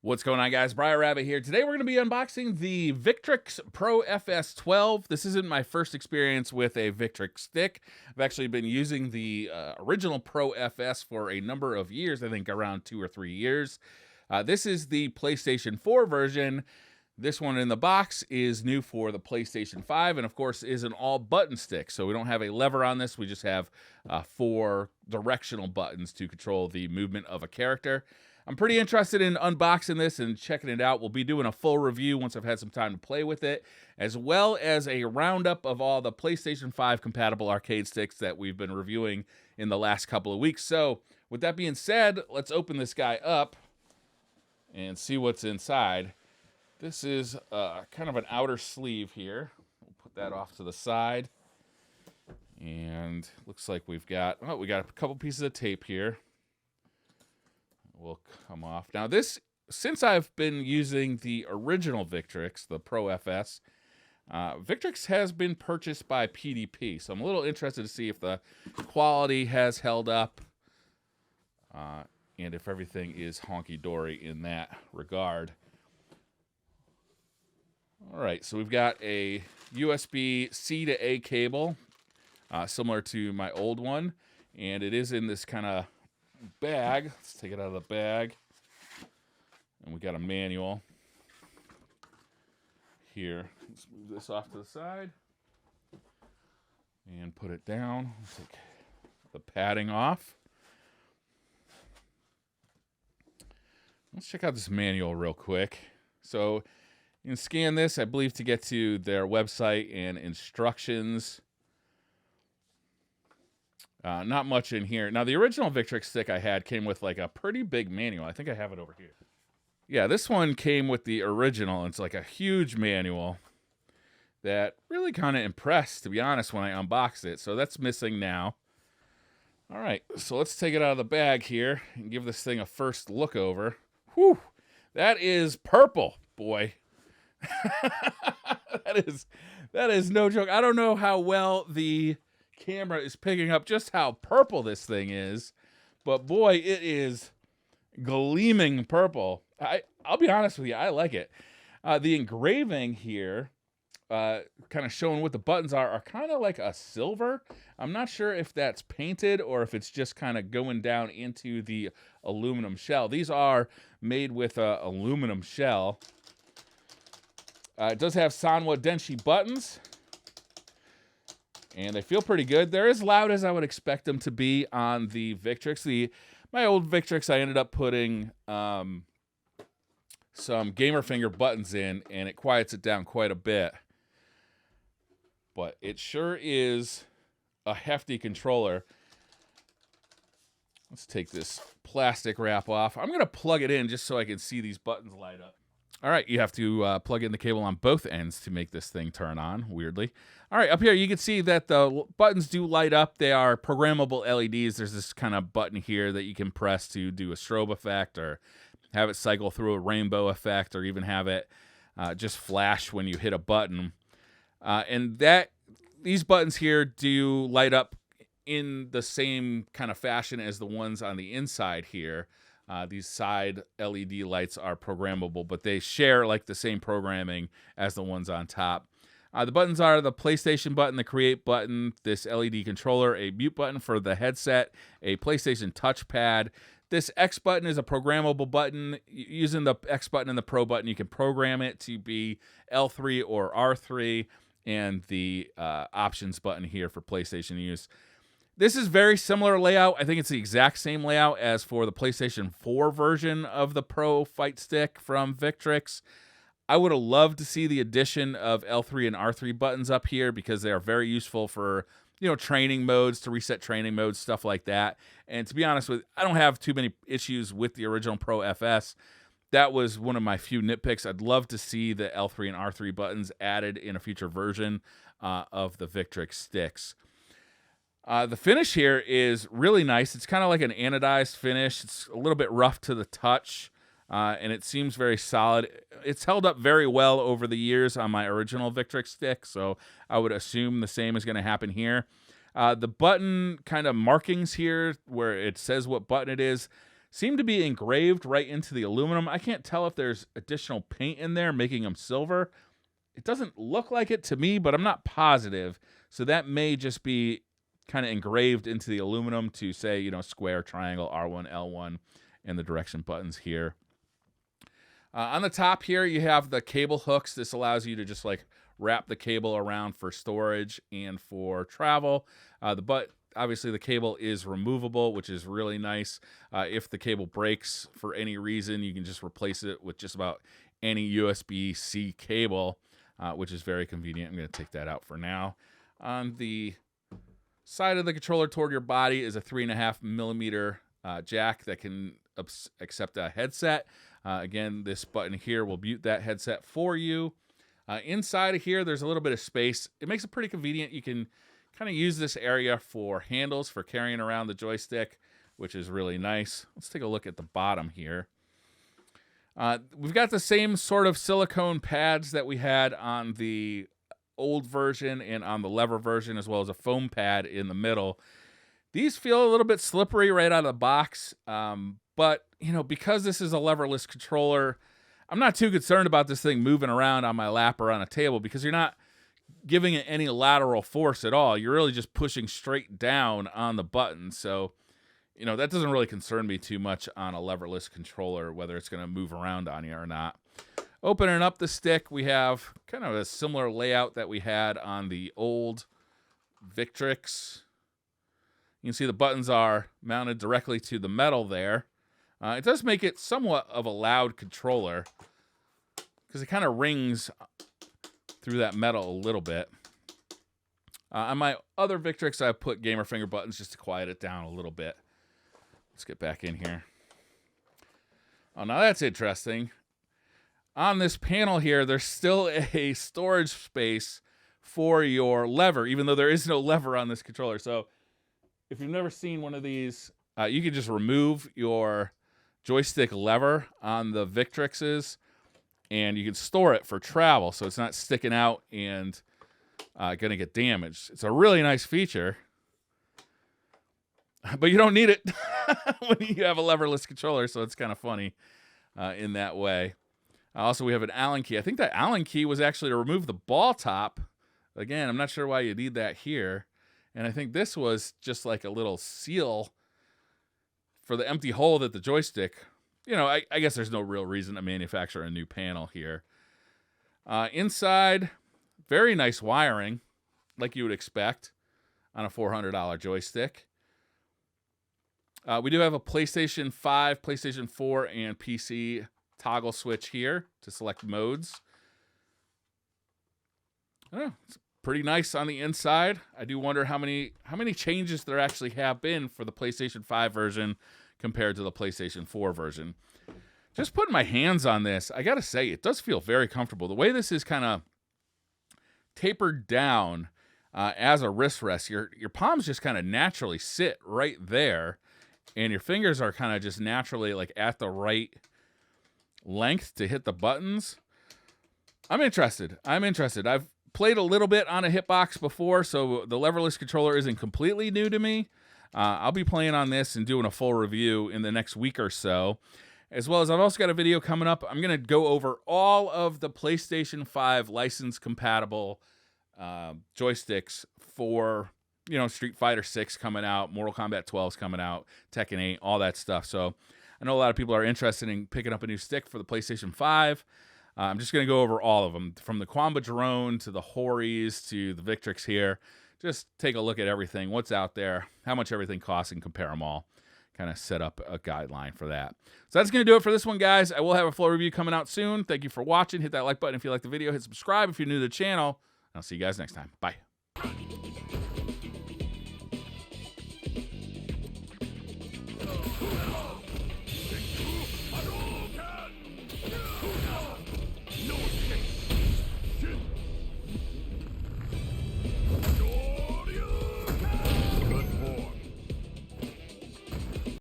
What's going on, guys? Briar Rabbit here. Today we're going to be unboxing the Victrix Pro FS12. This isn't my first experience with a Victrix stick. I've actually been using the original Pro FS for a number of years, I think around 2 or 3 years. This is the PlayStation 4 version. This one in the box is new for the PlayStation 5, and of course is an all-button stick. So we don't have a lever on this. We just have 4 directional buttons to control the movement of a character. I'm pretty interested in unboxing this and checking it out. We'll be doing a full review once I've had some time to play with it, as well as a roundup of all the PlayStation 5 compatible arcade sticks that we've been reviewing in the last couple of weeks. So with that being said, let's open this guy up and see what's inside. This is kind of an outer sleeve here. We'll put that off to the side. And looks like we got a couple pieces of tape here. Will come off. Now this, since I've been using the original Victrix, the Pro FS, Victrix has been purchased by PDP, so I'm a little interested to see if the quality has held up and if everything is honky-dory in that regard. All right, so we've got a USB-C to A cable, similar to my old one, and it is in this kind of bag. Let's take it out of the bag. And we got a manual here. Let's move this off to the side and put it down. Let's take the padding off. Let's check out this manual real quick. So you can scan this, I believe, to get to their website and instructions. Not much in here. Now, the original Victrix stick I had came with like a pretty big manual. I think I have it over here. Yeah, this one came with the original. It's like a huge manual that really kind of impressed, to be honest, when I unboxed it. So that's missing now. All right, so let's take it out of the bag here and give this thing a first look over. Whew, that is purple, boy. That is no joke. I don't know how well the camera is picking up just how purple this thing is, but boy, it is gleaming purple. I'll be honest with you, I like it. The engraving here, kind of showing what the buttons are kind of like a silver. I'm not sure if that's painted or if it's just kind of going down into the aluminum shell. These are made with a aluminum shell. It does have Sanwa Denshi buttons, and they feel pretty good. They're as loud as I would expect them to be on the Victrix. My old Victrix, I ended up putting some gamer finger buttons in, and it quiets it down quite a bit. But it sure is a hefty controller. Let's take this plastic wrap off. I'm going to plug it in just so I can see these buttons light up. All right, you have to plug in the cable on both ends to make this thing turn on, weirdly. All right, up here you can see that the buttons do light up. They are programmable LEDs. There's this kind of button here that you can press to do a strobe effect or have it cycle through a rainbow effect or even have it just flash when you hit a button. And these buttons here do light up in the same kind of fashion as the ones on the inside here. These side LED lights are programmable, but they share like the same programming as the ones on top. The buttons are the PlayStation button, the Create button, this LED controller, a mute button for the headset, a PlayStation touchpad. This X button is a programmable button. Using the X button and the Pro button, you can program it to be L3 or R3, and the options button here for PlayStation use. This is very similar layout. I think it's the exact same layout as for the PlayStation 4 version of the Pro Fight Stick from Victrix. I would have loved to see the addition of L3 and R3 buttons up here because they are very useful for, training modes, to reset training modes, stuff like that. And to be honest with you, I don't have too many issues with the original Pro FS. That was one of my few nitpicks. I'd love to see the L3 and R3 buttons added in a future version of the Victrix sticks. The finish here is really nice. It's kind of like an anodized finish. It's a little bit rough to the touch, and it seems very solid. It's held up very well over the years on my original Victrix stick, so I would assume the same is going to happen here. The button kind of markings here where it says what button it is seem to be engraved right into the aluminum. I can't tell if there's additional paint in there making them silver. It doesn't look like it to me, but I'm not positive. So that may just be kind of engraved into the aluminum to say, you know, square, triangle, R1, L1, and the direction buttons here. On the top here, you have the cable hooks. This allows you to just like wrap the cable around for storage and for travel. Obviously, the cable is removable, which is really nice. If the cable breaks for any reason, you can just replace it with just about any USB-C cable, which is very convenient. I'm going to take that out for now. On the side of the controller toward your body is a 3.5 millimeter jack that can accept a headset. Again, this button here will mute that headset for you. Inside of here, there's a little bit of space. It makes it pretty convenient. You can kind of use this area for handles for carrying around the joystick, which is really nice. Let's take a look at the bottom here. We've got the same sort of silicone pads that we had on the old version and on the lever version, as well as a foam pad in the middle. These feel a little bit slippery right out of the box, but you know, because this is a leverless controller, I'm not too concerned about this thing moving around on my lap or on a table, because you're not giving it any lateral force at all. You're really just pushing straight down on the button. So, you know, that doesn't really concern me too much on a leverless controller, whether it's going to move around on you or not. Opening up the stick, we have kind of a similar layout that we had on the old Victrix. You can see the buttons are mounted directly to the metal there. It does make it somewhat of a loud controller because it kind of rings through that metal a little bit. On my other Victrix, I put gamer finger buttons just to quiet it down a little bit. Let's get back in here. Oh, now that's interesting. On this panel here, there's still a storage space for your lever, even though there is no lever on this controller. So if you've never seen one of these, you can just remove your joystick lever on the Victrixes, and you can store it for travel, so it's not sticking out and going to get damaged. It's a really nice feature, but you don't need it when you have a leverless controller, so it's kind of funny in that way. Also, we have an Allen key. I think that Allen key was actually to remove the ball top. Again, I'm not sure why you need that here. And I think this was just like a little seal for the empty hole that the joystick, you know, I guess there's no real reason to manufacture a new panel here. Inside, very nice wiring, like you would expect on a $400 joystick. We do have a PlayStation 5, PlayStation 4, and PC toggle switch here to select modes. It's pretty nice on the inside. I do wonder how many changes there actually have been for the PlayStation 5 version compared to the PlayStation 4 version. Just putting my hands on this, I gotta say, it does feel very comfortable. The way this is kind of tapered down as a wrist rest, your palms just kind of naturally sit right there, and your fingers are kind of just naturally like at the right length to hit the buttons. I'm interested. I've played a little bit on a Hitbox before, so the leverless controller isn't completely new to me. I'll be playing on this and doing a full review in the next week or so, as well as I've also got a video coming up. I'm going to go over all of the PlayStation 5 license compatible joysticks for, you know, Street Fighter 6 coming out, Mortal Kombat 12's coming out, Tekken 8, all that stuff. So I know a lot of people are interested in picking up a new stick for the PlayStation 5. I'm just going to go over all of them, from the Quamba drone to the Horis to the Victrix here. Just take a look at everything, what's out there, how much everything costs, and compare them all. Kind of set up a guideline for that. So that's going to do it for this one, guys. I will have a full review coming out soon. Thank you for watching. Hit that like button if you like the video. Hit subscribe if you're new to the channel. I'll see you guys next time. Bye.